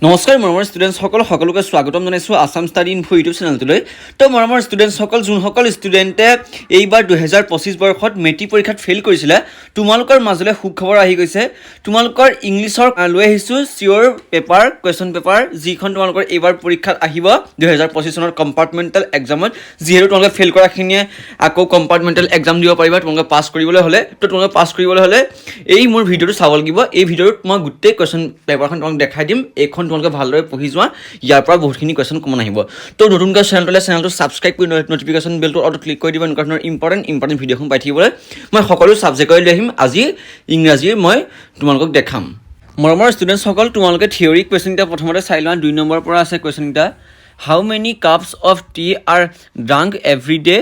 নমস্কাৰ মৰমৰ ষ্টুডেণ্টছ সকলোকে স্বাগতম জনাইছোঁ আসাম ষ্টাডি ইনফো ইউটিউব চেনেলটোলৈ। তো মৰমৰ ষ্টুডেণ্টছসকল যোনসকল ষ্টুডেণ্টে এইবাৰ 2025 বৰ্ষত মেট্ৰিক পৰীক্ষাত ফেইল কৰিছিলে তোমালোকৰ মাজলৈ সুখবৰ আহি গৈছে। তোমালোকৰ ইংলিছৰ লৈ আহিছোঁ চিয়ৰ পেপাৰ কুৱেশ্যন পেপাৰ যিখন তোমালোকৰ এইবাৰ পৰীক্ষাত আহিব 2025 চনৰ কম্পাৰ্টমেণ্টেল এক্সামত। যিহেতু তোমালোকে ফেইল কৰাখিনিয়ে আকৌ কম্পাৰ্টমেণ্টেল এক্সাম দিব পাৰিবা তোমালোকে পাছ কৰিবলৈ হ'লে। তো তোমালোকে পাছ কৰিবলৈ হ'লে এই মোৰ ভিডিঅ'টো চাব লাগিব। এই ভিডিঅ'টোত মই গোটেই কুৱেশ্যন পেপাৰখন তোমালোক দেখাই দিম। এইখন তোমালোকে ভালদৰে পঢ়ি যোৱা, ইয়াৰ পৰা বহুতখিনি কুৱেশ্যন কমন আহিব। তো নতুনকৈ চেনেলটো ছাবস্ক্ৰাইব কৰি নটিফিকেশ্যন বেলটো অটো ক্লিক কৰি দিব। এনেকুৱা ধৰণৰ ইম্পৰ্টেণ্ট ভিডিঅ'খন পাই থাকিবলৈ মই সকলো ছাবজেক্টৰে লৈ আহিম। আজি ইংৰাজীৰ মই তোমালোকক দেখাম। মৰমৰ ষ্টুডেণ্টছসকল তোমালোকে থিয়ৰী কুৱেশ্যনকেইটা প্ৰথমতে চাই লোৱা। 2 নম্বৰৰ পৰা আছে কুৱেশ্যনকেইটা। How many cups of tea are drunk every day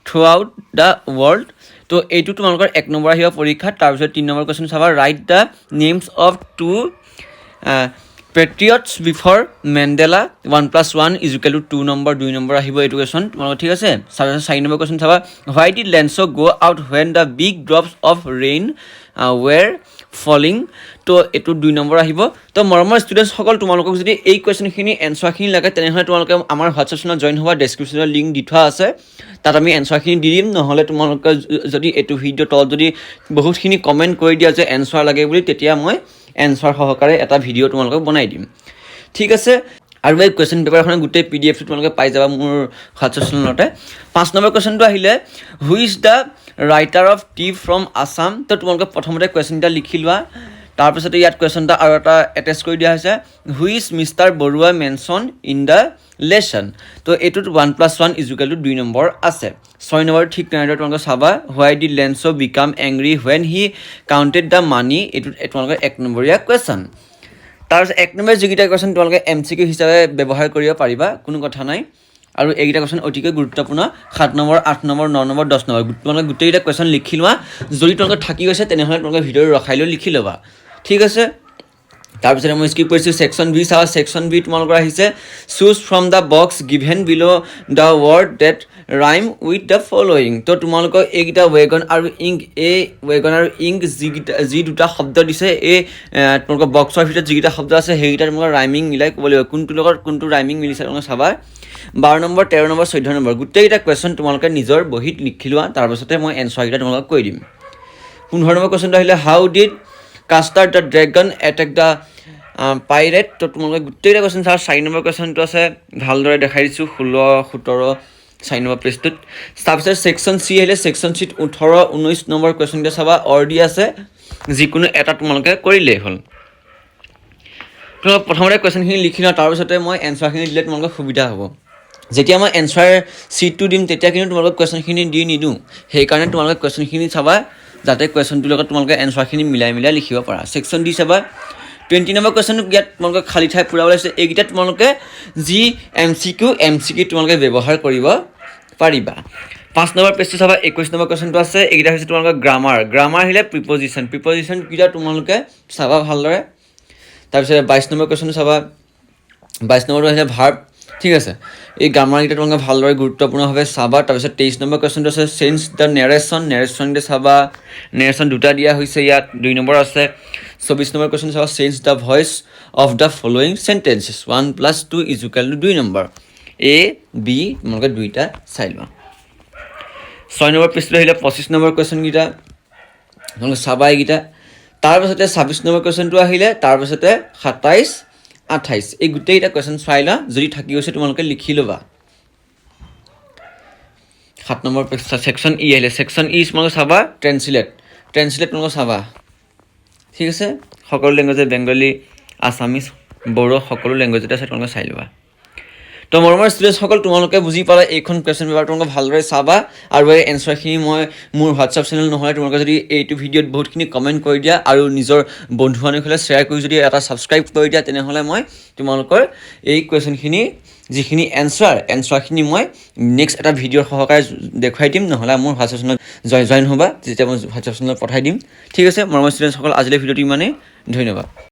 throughout the world. তো এইটো তোমালোকৰ 1 নম্বৰ আহিব পৰীক্ষাত। তাৰপিছত 3 নম্বৰ কুৱেশ্যন চাবা। Write the names of two patriots before Mandela 1+1 = 2 নম্বৰ 2 নম্বৰ আহিব এইটো কুৱেশ্যন তোমালোকৰ, ঠিক আছে। 4 নম্বৰ কুৱেশ্যন চাবা। হোৱাই did Lencho go' out when the big drops of rain were falling. তো এইটো 2 নম্বৰ আহিব। তো মৰমৰ ষ্টুডেণ্টছসকল তোমালোকক যদি এই কুৱেশ্যনখিনি এনচাৰখিনি লাগে তেনেহ'লে তোমালোকে আমাৰ হোৱাটছআপ চেনেলত জইন হোৱা, ডেছক্ৰিপশ্যনৰ লিংক দি থোৱা আছে, তাত আমি এনচাৰখিনি দি দিম। নহ'লে তোমালোকে যদি এইটো ভিডিঅ' তলত যদি বহুতখিনি কমেণ্ট কৰি দিয়া যে এনচাৰ লাগে বুলি, তেতিয়া মই এনচাৰ সহকাৰে এটা ভিডিঅ' তোমালোকক বনাই দিম, ঠিক আছে। আৰু এই কুৱেশ্যন পেপাৰখনৰ গোটেই PDF তোমালোকে পাই যাবা মোৰ হোৱাটছআপ চেনেলতে। 5 নম্বৰ কুৱেশ্যনটো আহিলে who is the writer of T from Assam. তো তোমালোকে প্ৰথমতে কুৱেশ্যনটা লিখি লোৱা। তাৰপিছতে ইয়াত কুৱেশ্যনটা আৰু এটা এটেচ কৰি দিয়া হৈছে। Who is mister Barua mention in the lesson. তো এইটোত 1+1 = 2 নম্বৰ আছে। 6 নম্বৰ ঠিক তেনেদৰে তোমালোকে চাবা। হোৱাই did লেন্সো became angry when he counted the money. এইটোত তোমালোকে 1 নম্বৰীয়া কুৱেশ্যন। তাৰপিছত 1 নম্বৰ যিকেইটা কুৱেশ্যন তোমালোকে MCQ হিচাপে ব্যৱহাৰ কৰিব পাৰিবা, কোনো কথা নাই। আৰু এইকেইটা কুৱেশ্যন অতিকৈ গুৰুত্বপূৰ্ণ। 7 নম্বৰ 8 নম্বৰ 9 নম্বৰ 10 নম্বৰ তোমালোকে গোটেইকেইটা কুৱেশ্যন লিখি লোৱা। যদি তোমালোকে থাকি গৈছে তেনেহ'লে তোমালোকে ভিডিঅ'টো ৰখাই লৈ লিখি ল'বা, ঠিক আছে। তাৰপিছতে মই স্কিপ কৰিছোঁ। ছেকশ্যন বি চাবা। ছেকশ্যন বি তোমালোকৰ আহিছে choose from the box given below' the word that rhyme with the following. তো তোমালোকৰ এইকেইটা ৱেগন আৰু ইংক, এই ৱেগন আৰু ইংক যি দুটা শব্দ দিছে, এই তোমালোকৰ বক্সৰ ভিতৰত যিকেইটা শব্দ আছে সেইকেইটা তোমালোকৰ ৰাইমিং মিলাই ক'ব লাগিব। কোনটোৰ লগত কোনটো ৰাইমিং মিলিছে তোমালোকে চাবা। 12 নম্বৰ 13 নম্বৰ 14 নম্বৰ গোটেইকেইটা কুৱেশ্যন তোমালোকে নিজৰ বহীত লিখি লোৱা। তাৰপিছতে মই এনচাৰকেইটা তোমালোকক কৈ দিম। 15 নম্বৰ কুৱেশ্যনটো আহিলে how did Custard the dragon attack the pirate. তো তোমালোকে গোটেইকেইটা কুৱেশ্যন চাওঁ। 4 নম্বৰ কুৱেশ্যনটো আছে ভালদৰে দেখাই দিছোঁ 16, 17, 4 নম্বৰ পেজটোত। তাৰপিছত ছেকশ্যন চি আহিলে। ছেকশ্যন চিত 18, 19 নম্বৰ কুৱেশ্যনকেইটা চাবা। দি আছে, যিকোনো এটা তোমালোকে কৰিলেই হ'ল। তোমালোকে প্ৰথমতে কুৱেশ্যনখিনি লিখি লওঁ, তাৰপিছতে মই এনচাৰখিনি দিলে তোমালোকৰ সুবিধা হ'ব। যেতিয়া মই এনচাৰ শ্বীটটো দিম তেতিয়া কিন্তু তোমালোকক কুৱেশ্যনখিনি দি নিদিওঁ। সেইকাৰণে তোমালোকে কুৱেশ্যনখিনি চাবা যাতে কুৱেশ্যনটোৰ লগত তোমালোকে এনচাৰখিনি মিলাই লিখিব পাৰা। ছেকশ্যন ডি চাবা। 20 নম্বৰ কুৱেশ্যন ইয়াত তোমালোকে খালী ঠাই পূৰাব লাগিছে। এইকেইটাত তোমালোকে যি MCQ তোমালোকে ব্যৱহাৰ কৰিব পাৰিবা। 5 নম্বৰ পেজটো চাবা। 21 নম্বৰ কুৱেশ্যনটো আছে। এইকেইটা হৈছে তোমালোকৰ গ্ৰামাৰ আহিলে প্ৰিপজিশ্যনকেইটা তোমালোকে চাবা ভালদৰে। তাৰপিছত 22 নম্বৰ কুৱেশ্যনটো চাবা। 22 নম্বৰটো আহিলে ভাৰ্ব, ঠিক আছে। এই গ্ৰামাৰকেইটা তোমালোকে ভালদৰে গুৰুত্বপূৰ্ণভাৱে চাবা। তাৰপিছত 23 নম্বৰ কুৱেশ্যনটো আছে চেঞ্জ দ্য নেৰেশ্যনকেইটা চাবা। নেৰেশ্যন দুটা দিয়া হৈছে ইয়াত, 2 নম্বৰ আছে। 24 নম্বৰ কুৱেশ্যন চাবা। Change the voice of the following sentences 1+2 = 2 number. A, B তোমালোকে দুইটা চাই লোৱা। 6 নম্বৰ পেজটো আহিলে 25 নম্বৰ কুৱেশ্যনকেইটা তোমালোকে চাবা এইকেইটা। তাৰপিছতে 26 নম্বৰ কুৱেশ্যনটো আহিলে। তাৰপিছতে 27, 28 এই গোটেইকেইটা কুৱেশ্যন চাই লোৱা। যদি থাকি গৈছে তোমালোকে লিখি ল'বা। 7 নম্বৰ পেজ ছেকশ্যন ই আহিলে। ছেকশ্যন ই তোমালোকে চাবা ট্ৰেন্সলেট তোমালোকে চাবা, ঠিক আছে। সকলো লেংগুৱেজে বেংগলী, আছামিজ, বড়ো সকলো লেংগুৱেজতে আছে, তোমালোকে চাই ল'বা। তো মৰমৰ ষ্টুডেণ্টসকল তোমালোকে বুজি পালা এইখন কুৱেশ্যন পেপাৰ তোমালোকে ভালদৰে চাবা। আৰু এই এনচাৰখিনি মই মোৰ হোৱাটছআপ চেনেল নহ'লে তোমালোকে যদি এইটো ভিডিঅ'ত বহুতখিনি কমেণ্ট কৰি দিয়া আৰু নিজৰ বন্ধু বান্ধৱীসকলে শ্বেয়াৰ কৰি যদি এটা ছাবস্ক্ৰাইব কৰি দিয়া তেনেহ'লে মই তোমালোকৰ এই কুৱেশ্যনখিনি যিখিনি এনচাৰখিনি মই নেক্সট এটা ভিডিঅ'ৰ সহকাৰে দেখুৱাই দিম। নহ'লে মোৰ হোৱাটছআপ চেনেলত জইন হ'বা, যেতিয়া মই হোৱাটছআপ চেনেলত পঠাই দিম, ঠিক আছে। মৰমৰ ষ্টুডেণ্টসকল আজিলৈ ভিডিঅ'টো ইমানেই, ধন্যবাদ।